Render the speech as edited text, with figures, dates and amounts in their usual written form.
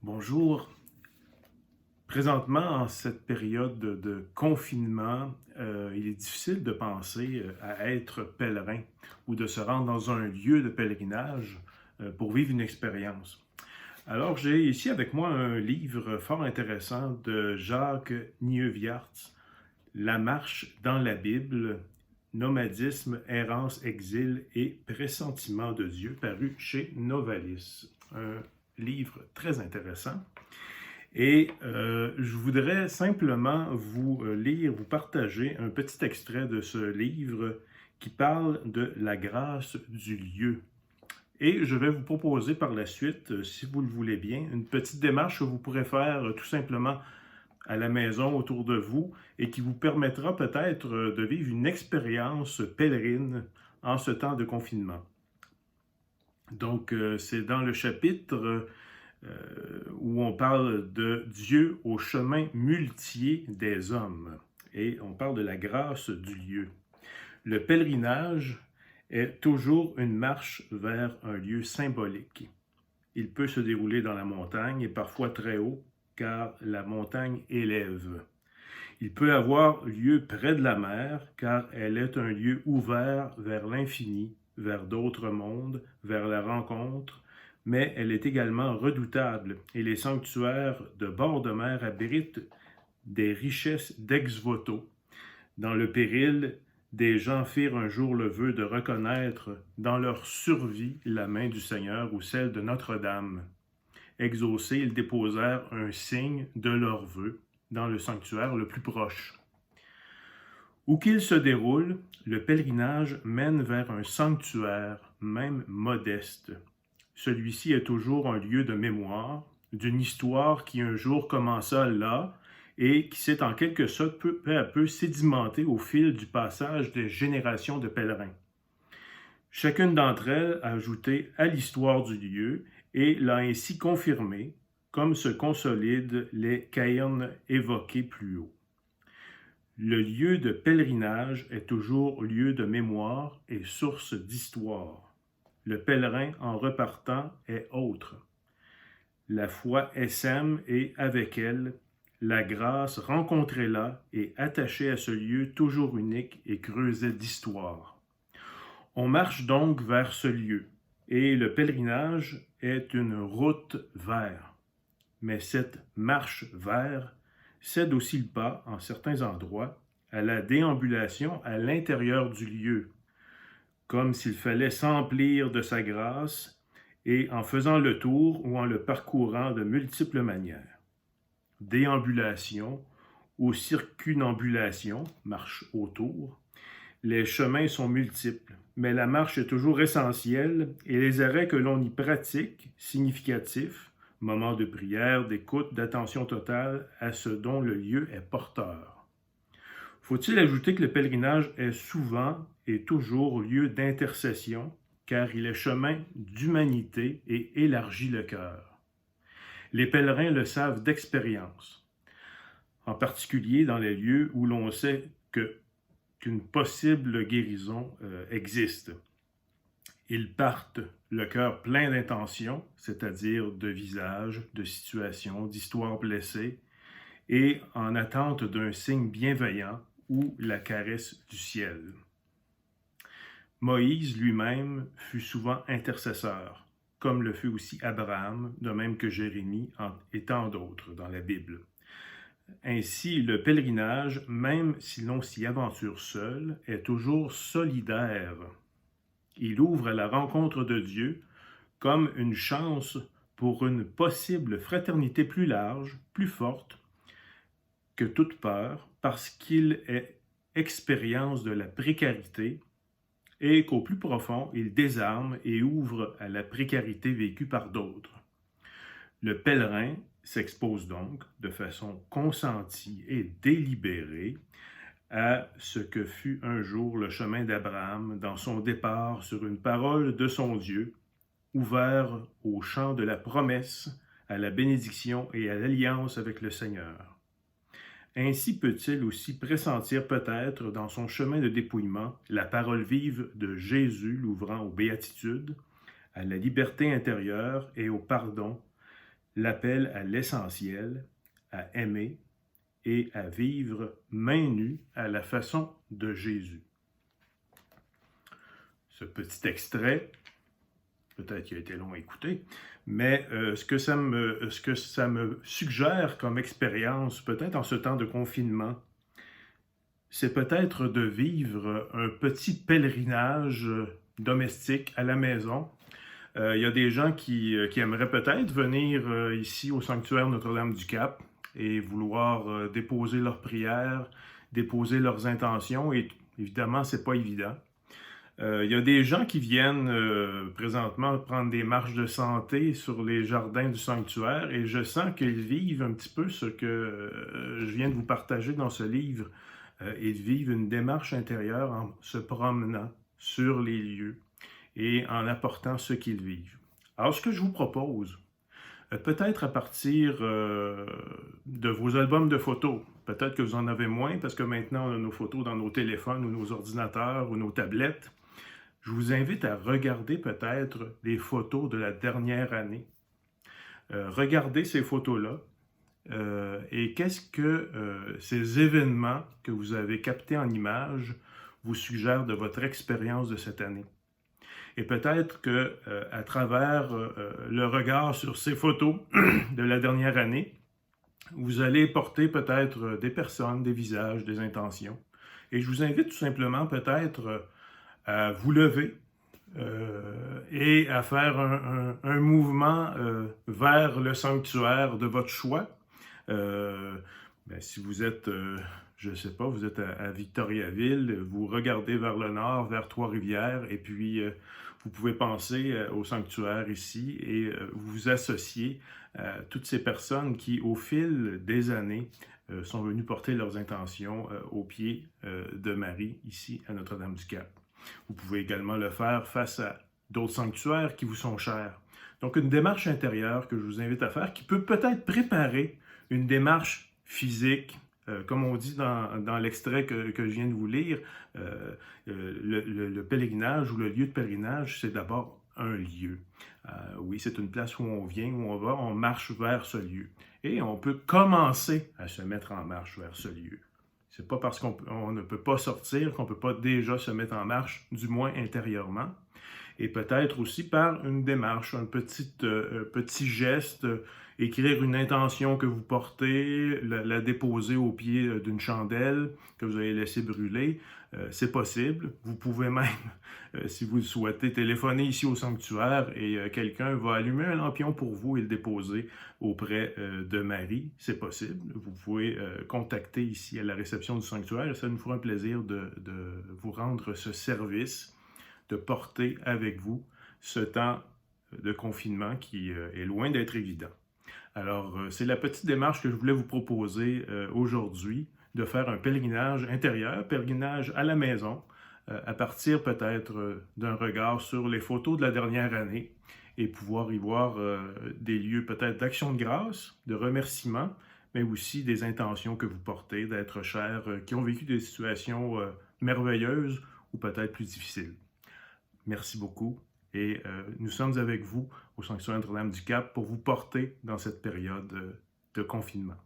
Bonjour. Présentement, en cette période de confinement, il est difficile de penser à être pèlerin ou de se rendre dans un lieu de pèlerinage pour vivre une expérience. Alors, j'ai ici avec moi un livre fort intéressant de Jacques Nieviart, La marche dans la Bible, nomadisme, errance, exil et pressentiment de Dieu, paru chez Novalis. Un livre très intéressant. Et je voudrais simplement vous lire, vous partager un petit extrait de ce livre qui parle de la grâce du lieu. Et je vais vous proposer par la suite, si vous le voulez bien, une petite démarche que vous pourrez faire tout simplement à la maison autour de vous et qui vous permettra peut-être de vivre une expérience pèlerine en ce temps de confinement. Donc, c'est dans le chapitre où on parle de Dieu au chemin muletier des hommes. Et on parle de la grâce du lieu. Le pèlerinage est toujours une marche vers un lieu symbolique. Il peut se dérouler dans la montagne et parfois très haut, car la montagne élève. Il peut avoir lieu près de la mer, car elle est un lieu ouvert vers l'infini, vers d'autres mondes, vers la rencontre, mais elle est également redoutable, et les sanctuaires de bord de mer abritent des richesses d'ex-voto. Dans le péril, des gens firent un jour le vœu de reconnaître dans leur survie la main du Seigneur ou celle de Notre-Dame. Exaucés, ils déposèrent un signe de leur vœu dans le sanctuaire le plus proche. Où qu'il se déroule, le pèlerinage mène vers un sanctuaire, même modeste. Celui-ci est toujours un lieu de mémoire, d'une histoire qui un jour commença là et qui s'est en quelque sorte peu à peu sédimentée au fil du passage des générations de pèlerins. Chacune d'entre elles a ajouté à l'histoire du lieu et l'a ainsi confirmé, comme se consolident les cairns évoqués plus haut. Le lieu de pèlerinage est toujours lieu de mémoire et source d'histoire. Le pèlerin, en repartant, est autre. La foi essaime et, avec elle, la grâce rencontrée là et attachée à ce lieu toujours unique et creusé d'histoire. On marche donc vers ce lieu, et le pèlerinage est une route vers. Mais cette marche vers cède aussi le pas, en certains endroits, à la déambulation à l'intérieur du lieu, comme s'il fallait s'emplir de sa grâce et en faisant le tour ou en le parcourant de multiples manières. Déambulation ou circumambulation, marche autour. Les chemins sont multiples, mais la marche est toujours essentielle et les arrêts que l'on y pratique, significatifs, moments de prière, d'écoute, d'attention totale à ce dont le lieu est porteur. Faut-il ajouter que le pèlerinage est souvent et toujours lieu d'intercession, car il est chemin d'humanité et élargit le cœur. Les pèlerins le savent d'expérience, en particulier dans les lieux où l'on sait qu'une possible guérison existe. Ils partent le cœur plein d'intentions, c'est-à-dire de visages, de situations, d'histoires blessées, et en attente d'un signe bienveillant ou la caresse du ciel. Moïse lui-même fut souvent intercesseur, comme le fut aussi Abraham, de même que Jérémie et tant d'autres dans la Bible. Ainsi, le pèlerinage, même si l'on s'y aventure seul, est toujours solidaire. Il ouvre à la rencontre de Dieu comme une chance pour une possible fraternité plus large, plus forte que toute peur, parce qu'il est expérience de la précarité et qu'au plus profond, il désarme et ouvre à la précarité vécue par d'autres. Le pèlerin s'expose donc de façon consentie et délibérée à ce que fut un jour le chemin d'Abraham dans son départ sur une parole de son Dieu, ouvert au champ de la promesse, à la bénédiction et à l'alliance avec le Seigneur. Ainsi peut-il aussi pressentir peut-être dans son chemin de dépouillement la parole vive de Jésus l'ouvrant aux béatitudes, à la liberté intérieure et au pardon, l'appel à l'essentiel, à aimer et à vivre main nue à la façon de Jésus. Ce petit extrait, peut-être qu'il a été long à écouter, mais ce que ça me suggère comme expérience, peut-être en ce temps de confinement, c'est peut-être de vivre un petit pèlerinage domestique à la maison. Il y a des gens qui aimeraient peut-être venir ici au sanctuaire Notre-Dame-du-Cap et vouloir déposer leurs prières, déposer leurs intentions, et évidemment, c'est pas évident. Il y a des gens qui viennent présentement prendre des marches de santé sur les jardins du sanctuaire, et je sens qu'ils vivent un petit peu ce que je viens de vous partager dans ce livre. Ils vivent une démarche intérieure en se promenant sur les lieux et en apportant ce qu'ils vivent. Alors, ce que je vous propose, peut-être à partir de vos albums de photos, peut-être que vous en avez moins parce que maintenant on a nos photos dans nos téléphones ou nos ordinateurs ou nos tablettes. Je vous invite à regarder peut-être les photos de la dernière année. Regardez ces photos-là et qu'est-ce que ces événements que vous avez captés en images vous suggèrent de votre expérience de cette année. Et peut-être que à travers le regard sur ces photos de la dernière année, vous allez porter peut-être des personnes, des visages, des intentions. Et je vous invite tout simplement peut-être à vous lever et à faire un mouvement vers le sanctuaire de votre choix. Si vous êtes, je ne sais pas, vous êtes à Victoriaville, vous regardez vers le nord, vers Trois-Rivières, et puis vous pouvez penser au sanctuaire ici et vous associer à toutes ces personnes qui, au fil des années, sont venues porter leurs intentions aux pieds de Marie, ici à Notre-Dame-du-Cap. Vous pouvez également le faire face à d'autres sanctuaires qui vous sont chers. Donc, une démarche intérieure que je vous invite à faire qui peut peut-être préparer une démarche physique, comme on dit dans l'extrait que je viens de vous lire. Le pèlerinage ou le lieu de pèlerinage, c'est d'abord un lieu. Oui, c'est une place où on vient, où on va, on marche vers ce lieu. Et on peut commencer à se mettre en marche vers ce lieu. C'est pas parce qu'on ne peut pas sortir qu'on ne peut pas déjà se mettre en marche, du moins intérieurement. Et peut-être aussi par une démarche, un petit geste, écrire une intention que vous portez, la déposer au pied d'une chandelle que vous avez laissé brûler. C'est possible. Vous pouvez même, si vous le souhaitez, téléphoner ici au sanctuaire et quelqu'un va allumer un lampion pour vous et le déposer auprès de Marie. C'est possible. Vous pouvez contacter ici à la réception du sanctuaire et ça nous fera un plaisir de vous rendre ce service, de porter avec vous ce temps de confinement qui est loin d'être évident. Alors, c'est la petite démarche que je voulais vous proposer aujourd'hui, de faire un pèlerinage intérieur, pèlerinage à la maison, à partir peut-être d'un regard sur les photos de la dernière année et pouvoir y voir des lieux peut-être d'action de grâce, de remerciement, mais aussi des intentions que vous portez d'être chers, qui ont vécu des situations merveilleuses ou peut-être plus difficiles. Merci beaucoup et nous sommes avec vous au Sanctuaire Notre-Dame-du-Cap pour vous porter dans cette période de confinement.